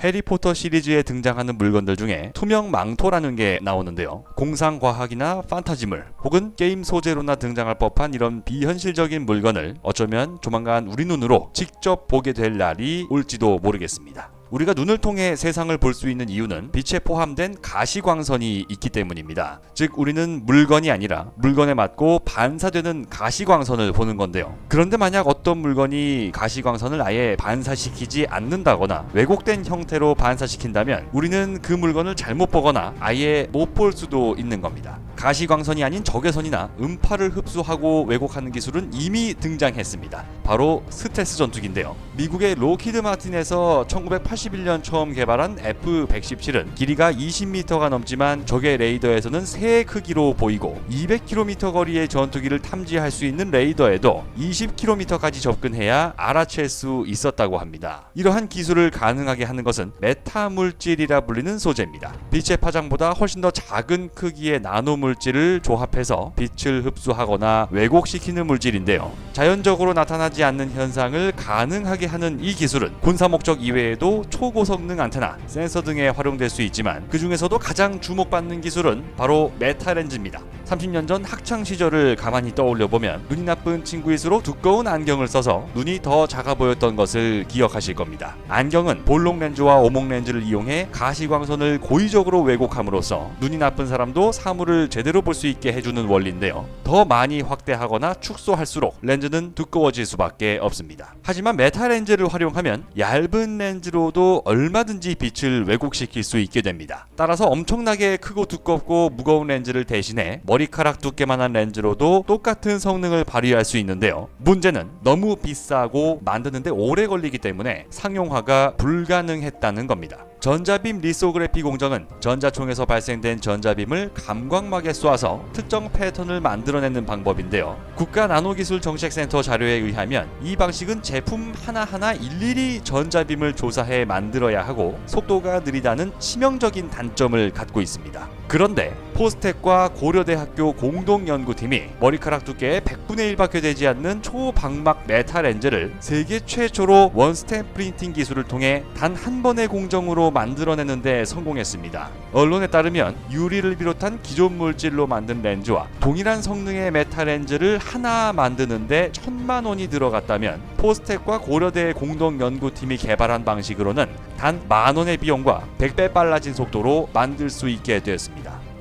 해리포터 시리즈에 등장하는 물건들 중에 투명 망토라는 게 나오는데요. 공상과학이나 판타지물 혹은 게임 소재로나 등장할 법한 이런 비현실적인 물건을 어쩌면 조만간 우리 눈으로 직접 보게 될 날이 올지도 모르겠습니다. 우리가 눈을 통해 세상을 볼 수 있는 이유는 빛에 포함된 가시광선이 있기 때문입니다. 즉 우리는 물건이 아니라 물건에 맞고 반사되는 가시광선을 보는 건데요. 그런데 만약 어떤 물건이 가시광선을 아예 반사시키지 않는다거나 왜곡된 형태로 반사시킨다면 우리는 그 물건을 잘못 보거나 아예 못 볼 수도 있는 겁니다. 가시광선이 아닌 적외선이나 음파를 흡수하고 왜곡하는 기술은 이미 등장했습니다. 바로 스텔스 전투기인데요. 미국의 로키드 마틴에서 1981년 처음 개발한 F-117은 길이가 20m가 넘지만 적의 레이더에서는 새의 크기로 보이고 200km 거리의 전투기를 탐지할 수 있는 레이더에도 20km까지 접근해야 알아챌 수 있었다고 합니다. 이러한 기술을 가능하게 하는 것은 메타 물질이라 불리는 소재입니다. 빛의 파장보다 훨씬 더 작은 크기의 나노 물질을 조합해서 빛을 흡수하거나 왜곡시키는 물질인데요. 자연적으로 나타나지 않는 현상을 가능하게 하는 이 기술은 군사 목적 이외에도 초고성능 안테나, 센서 등에 활용될 수 있지만 그 중에서도 가장 주목받는 기술은 바로 메타렌즈입니다. 30년 전 학창 시절을 가만히 떠올려 보면 눈이 나쁜 친구일수록 두꺼운 안경을 써서 눈이 더 작아 보였던 것을 기억하실 겁니다. 안경은 볼록 렌즈와 오목 렌즈를 이용해 가시광선을 고의적으로 왜곡함으로써 눈이 나쁜 사람도 사물을 제대로 볼 수 있게 해주는 원리인데요. 더 많이 확대하거나 축소할수록 렌즈는 두꺼워질 수밖에 없습니다. 하지만 메타 렌즈를 활용하면 얇은 렌즈로도 얼마든지 빛을 왜곡시킬 수 있게 됩니다. 따라서 엄청나게 크고 두껍고 무거운 렌즈를 대신해 머리카락 두께만한 렌즈로도 똑같은 성능을 발휘할 수 있는데요. 문제는 너무 비싸고 만드는데 오래 걸리기 때문에 상용화가 불가능했다는 겁니다. 전자빔 리소그래피 공정은 전자총에서 발생된 전자빔을 감광막에 쏘아서 특정 패턴을 만들어내는 방법인데요. 국가나노기술정책센터 자료에 의하면 이 방식은 제품 하나하나 일일이 전자빔을 조사해 만들어야 하고 속도가 느리다는 치명적인 단점을 갖고 있습니다. 그런데 포스텍과 고려대학교 공동연구팀이 머리카락 두께의 100분의 1밖에 되지 않는 초방막 메타 렌즈를 세계 최초로 원스텝 프린팅 기술을 통해 단 한 번의 공정으로 만들어내는데 성공했습니다. 언론에 따르면 유리를 비롯한 기존 물질로 만든 렌즈와 동일한 성능의 메타 렌즈를 하나 만드는데 1,000만 원이 들어갔다면 포스텍과 고려대 공동연구팀이 개발한 방식으로는 단 10,000원의 비용과 100배 빨라진 속도로 만들 수 있게 되었습니다.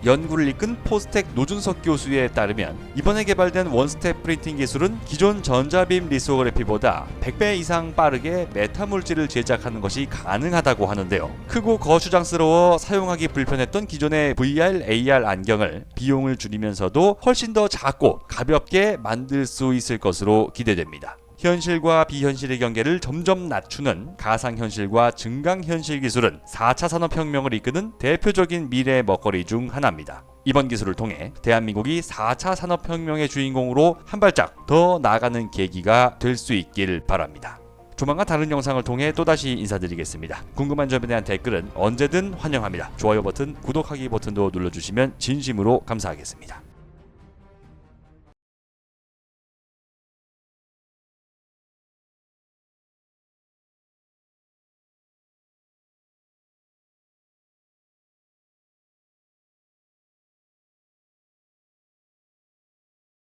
연구를 이끈 포스텍 노준석 교수에 따르면 이번에 개발된 원스텝 프린팅 기술은 기존 전자빔 리소그래피보다 100배 이상 빠르게 메타 물질을 제작하는 것이 가능하다고 하는데요. 크고 거추장스러워 사용하기 불편했던 기존의 VR, AR 안경을 비용을 줄이면서도 훨씬 더 작고 가볍게 만들 수 있을 것으로 기대됩니다. 현실과 비현실의 경계를 점점 낮추는 가상현실과 증강현실 기술은 4차 산업혁명을 이끄는 대표적인 미래 먹거리 중 하나입니다. 이번 기술을 통해 대한민국이 4차 산업혁명의 주인공으로 한 발짝 더 나아가는 계기가 될 수 있길 바랍니다. 조만간 다른 영상을 통해 또다시 인사드리겠습니다. 궁금한 점에 대한 댓글은 언제든 환영합니다. 좋아요 버튼, 구독하기 버튼도 눌러주시면 진심으로 감사하겠습니다.